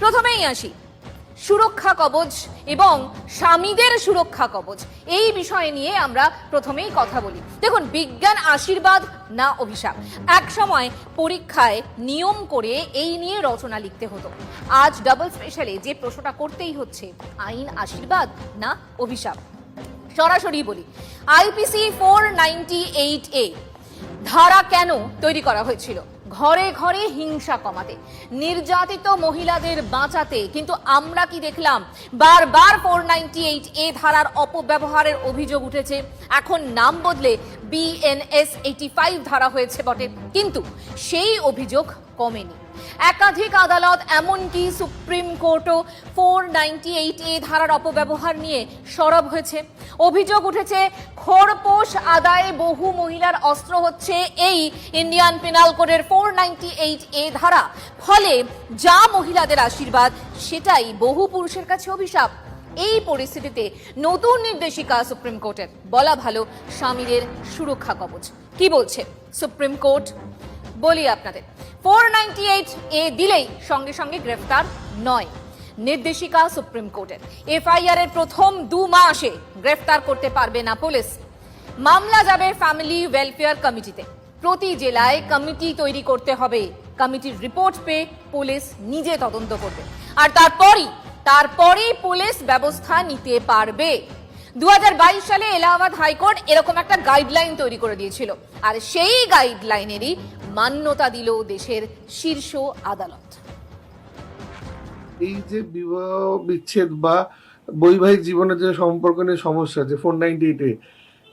প্রথমেই আসি সুরক্ষা কবচ এবং স্বামীদের সুরক্ষা কবচ, এই বিষয় নিয়ে আমরা প্রথমেই কথা বলি। দেখুন, বিজ্ঞান আশীর্বাদ না অভিশাপ, এক সময় পরীক্ষায় নিয়ম করে এই নিয়ে রচনা লিখতে হতো। আজ ডাবল স্পেশালে যে প্রশ্নটা করতেই হচ্ছে, আইন আশীর্বাদ না অভিশাপ। সরাসরি বলি, আইপিসি 498A ধারা কেন তৈরি করা হয়েছিল? ঘরে ঘরে হিংসা কমাতে, নির্যাতিত মহিলাদের বাঁচাতে। কিন্তু আমরা কি দেখলাম? বারবার 498A ধারার অপব্যবহারের অভিযোগ উঠেছে। এখন নাম বদলে BNS 85 ধারা হয়েছে বটে, কিন্তু সেই অভিযোগ কমেনি। একাধিক আদালত, এমনকি সুপ্রিম কোর্টও 498A ধারার অপব্যবহার নিয়ে সরব হয়েছে। অভিযোগ উঠেছে, খোরপোশ আদায়ে বহু মহিলার অস্ত্র হচ্ছে এই ইন্ডিয়ান পেনাল কোডের 498A ধারা। ফলে যা মহিলাদের আশীর্বাদ, সেটাই বহু পুরুষের কাছে অভিশাপ। এই পরিস্থিতিতে নতুন নির্দেশিকা সুপ্রিম কোর্টের, বলা ভালো স্বামীদের সুরক্ষা কবচ। কি বলছে সুপ্রিম কোর্ট বলি আপনাদের। 498A দিলেই সঙ্গে সঙ্গে গ্রেফতার নয়। নির্দেশিকা সুপ্রিম কোর্টের, FIR এর প্রথম 2 মাসে গ্রেফতার করতে পারবে না পুলিশ। মামলা যাবে ফ্যামিলি ওয়েলফেয়ার কমিটিতে। প্রতি জেলায় কমিটি তৈরি করতে হবে। কমিটির রিপোর্ট পেয়ে পুলিশ নিজে তদন্ত করবে, আর তারপরেই পুলিশ ব্যবস্থা নিতে পারবে। 2022 সালে এলাহাবাদ হাইকোর্ট এরকম একটা গাইডলাইন তৈরি করে দিয়েছিল, আর সেই গাইডলাইনেরই মান্যতা দিল দেশের শীর্ষ আদালত। এই যে বিবাহ বিচ্ছেদ বা বৈবাহিক জীবনের যে সম্পর্ক নিয়ে সমস্যা, যে 498A,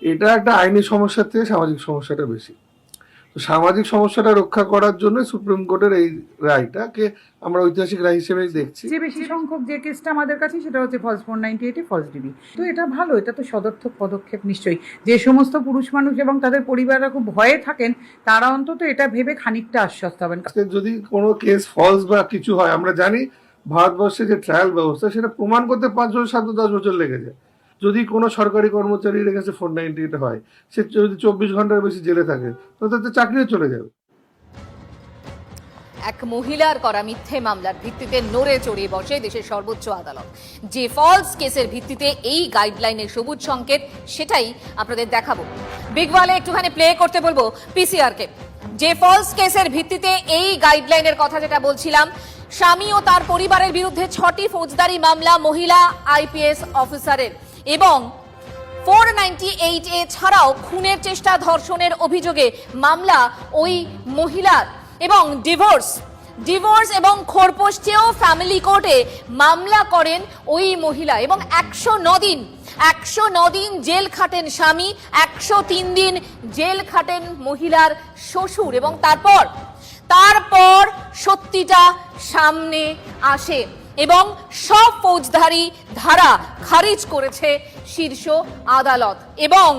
এটা একটা আইনি সমস্যার থেকে সামাজিক সমস্যাটা বেশি। তো সামাজিক সমস্যাটা রক্ষা করার জন্য সুপ্রিম কোর্টের এই রায়টাকে আমরা ঐতিহাসিক রায় হিসেবেই দেখছি। যে বেশি সংখ্যক যে কেসটা আমাদের কাছে, সেটা হচ্ছে ফলস 498 ফলস ডিবি। তো এটা ভালো, এটা তো সদর্থক পদক্ষেপ নিশ্চয়ই। যে সমস্ত পুরুষ মানুষ এবং তাদের পরিবাররা খুব ভয়ে থাকেন, তারা অন্তত এটা ভেবে খানিকটা আশ্বস্ত হবেন। যদি কোনো কেস ফলস বা কিছু হয়, আমরা জানি ভারতবর্ষে যে ট্রায়াল ব্যবস্থা, সেটা প্রমাণ করতে 5 বছর 7 10 বছর লেগে যায়। যদি কোনো সরকারি কর্মচারীর কাছে 498 হয়, সে যদি 24 ঘন্টার বেশি জেলে থাকে, তো তাতে চাকরিও চলে যাবে। এক মহিলার করা মিথ্যে মামলার ভিত্তিতে নড়ে চড়িয়ে বসে দেশের সর্বোচ্চ আদালত। যে ফলস কেসের ভিত্তিতে এই গাইডলাইনের সবুজ সংকেত, সেটাই আপনাদের দেখাবো। বিগ ওয়ালে একটুখানি প্লে করতে বলবো PCR কে। যে ফলস কেসের ভিত্তিতে এই গাইডলাইনের কথা যেটা বলছিলাম, স্বামী ও তার পরিবারের বিরুদ্ধে 6টি ফৌজদারি মামলা মহিলা IPS অফিসারের, এবং 498A ছাড়াও খুনের চেষ্টা, ধর্ষণের অভিযোগে মামলা ওই মহিলার, এবং ডিভোর্স এবং খোরপোশ চেয়েও ফ্যামিলি কোর্টে মামলা করেন ওই মহিলা, এবং 109 দিন জেল খাটেন স্বামী, 103 দিন জেল খাটেন মহিলার শ্বশুর, এবং তারপর সত্যিটা সামনে আসে এবং সব ফৌজদারি ধারা খারিজ করেছে শীর্ষ আদালত, এবং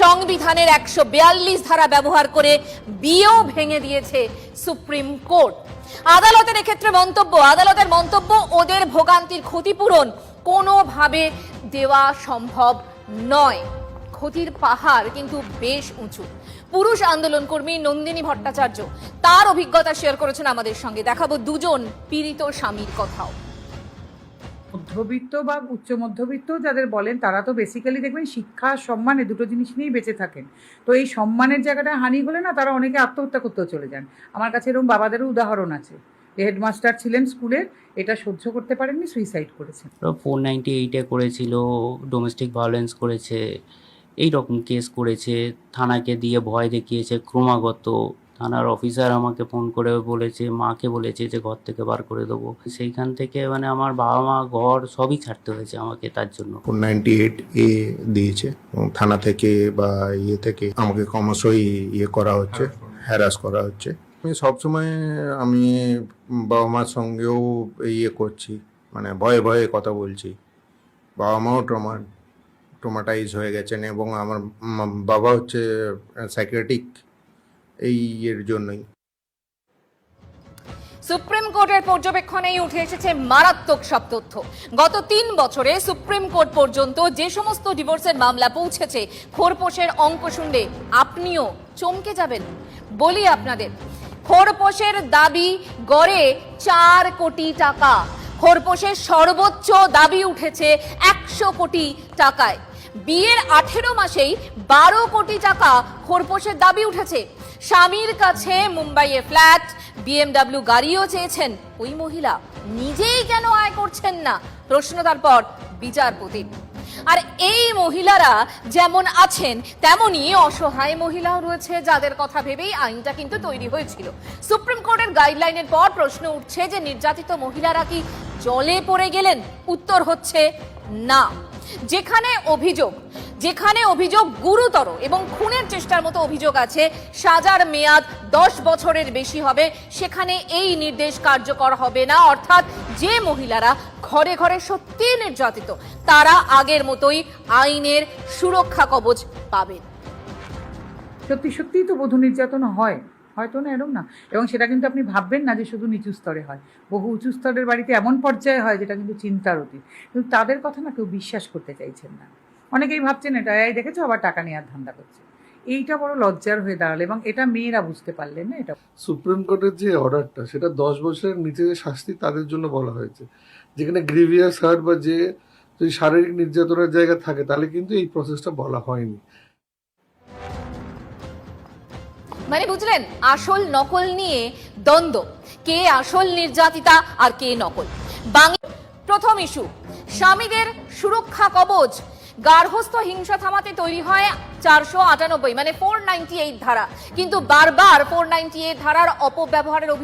সংবিধানের 142 ধারা ব্যবহার করে বিয়েও ভেঙে দিয়েছে সুপ্রিম কোর্ট। আদালতের এক্ষেত্রে আদালতের মন্তব্য, ওদের ভোগান্তির ক্ষতিপূরণ কোনোভাবে দেওয়া সম্ভব নয়। ক্ষতির পাহাড় কিন্তু বেশ উঁচু। পুরুষ আন্দোলন কর্মী নন্দিনী ভট্টাচার্য তার অভিজ্ঞতা শেয়ার করেছেন আমাদের সঙ্গে। দেখাবো দুজন পীড়িত স্বামীর কথাও। মধ্যবিত্ত বা উচ্চ মধ্যবিত্ত যাদের বলেন, তারা তো বেসিক্যালি দেখবেন শিক্ষা সম্মানে দুটো জিনিস নিয়েই বেঁচে থাকেন। তো এই সম্মানের জায়গাটা হানি হলে না, তারা অনেকে আত্মহত্যা করতেও চলে যান। আমার কাছে এরকম বাবাদেরও উদাহরণ আছে। হেডমাস্টার ছিলেন স্কুলের, এটা সহ্য করতে পারেননি, সুইসাইড করেছেন। 498 করেছিল, ডোমেস্টিক ভায়োলেন্স করেছে, এই রকম কেস করেছে, থানাকে দিয়ে ভয় দেখিয়েছে ক্রমাগত। থানার অফিসার আমাকে ফোন করে বলেছে, মাকে বলেছে যে ঘর থেকে বার করে দেবো। সেইখান থেকে মানে আমার বাবা মা, ঘর সবই ছাড়তে হয়েছে আমাকে তার জন্য। 498A দিয়েছে, এবং থানা থেকে বা থেকে আমাকে ক্রমশই করা হচ্ছে, হ্যারাস করা হচ্ছে। সবসময় আমি বাবা মার সঙ্গেও করছি, মানে ভয়ে ভয়ে কথা বলছি। বাবা মাও ট্রমাটাইজ হয়ে গেছেন, এবং আমার বাবা হচ্ছে সাইকিয়াট্রিক, এর জন্যই। সুপ্রিম কোর্টের পর্যবেক্ষণেই উঠে এসেছে মারাত্মক সব তথ্য। গত 3 বছরে সুপ্রিম কোর্ট পর্যন্ত যে সমস্ত ডিভোর্সের মামলা পৌঁছেছে, খোরপোশের অঙ্ক শুনলে আপনিও চমকে যাবেন। বলি আপনাদের, খোরপোশের দাবি গড়ে 4 কোটি টাকা। খোরপোশের সর্বোচ্চ দাবি উঠেছে 100 কোটি টাকায়। বিয়ের 18 মাসেই 12 কোটি টাকা খোরপোশের দাবি উঠেছে। স্বামীর কাছে মুম্বাইয়ে ফ্ল্যাট, BMW গাড়িও চেয়েছেন ওই মহিলা। নিজেই কেন আয় করছেন না, প্রশ্ন তারপর বিচারপতির। আর এই মহিলারা যেমন আছেন তেমনি অসহায় মহিলাও রয়েছে, যাদের কথা ভেবেই আইনটা কিন্তু তৈরি হয়েছিল। সুপ্রিম কোর্টের গাইডলাইনের পর প্রশ্ন উঠছে যে নির্যাতিত মহিলারা কি জলে পড়ে গেলেন? উত্তর হচ্ছে না। যেখানে অভিযোগ গুরুতর এবং খুনের চেষ্টার মতো অভিযোগ আছে, সাজার মেয়াদ 10 বছরের বেশি হবে, সেখানে এই নির্দেশ কার্যকর হবে না। অর্থাৎ যে মহিলারা ঘরে ঘরে সত্যি নির্যাতিত, তারা আগের মতোই আইনের সুরক্ষা কবচ পাবেন। সত্যিই তো বধূ নির্যাতন হয়, হয়তো না এরকম না। এবং সেটা কিন্তু আপনি ভাববেন না যে শুধু নিচু স্তরে হয়, বহু উঁচু স্তরের বাড়িতে এমন পর্যায়ে হয় যেটা কিন্তু চিন্তার অতীত। কিন্তু তাদের কথা না কেউ বিশ্বাস করতে চাইছেন না। অনেকেই ভাবছেন এটা এই দেখেছো আবার টাকা নেওয়ার ধান্দা করছে। এইটা বড় লজ্জার হয়ে দাঁড়ালো, এবং এটা মেয়েরা বুঝতে পারলেন না। এটা সুপ্রিম কোর্টের যে অর্ডারটা, সেটা 10 বছরের নিচে যে শাস্তি তাদের জন্য বলা হয়েছে। যেখানে গ্রিভিয়াস হার্ট বা যে যদি শারীরিক নির্যাতনের জায়গা থাকে, তাহলে কিন্তু এই প্রসেসটা বলা হয়নি। মানে বুঝলেন, আসল নকল নিয়ে দ্বন্দ্ব, কে আসল নির্যাতিতা আর কে নকল। প্রথম ইস্যু, স্বামীদের সুরক্ষা কবচ। গার্হস্থ্য হিংসা থামাতে তৈরি হয় 498 মানে 498 ধারা, কিন্তু বারবার 498 ধারার অপব্যবহারের অভিযোগ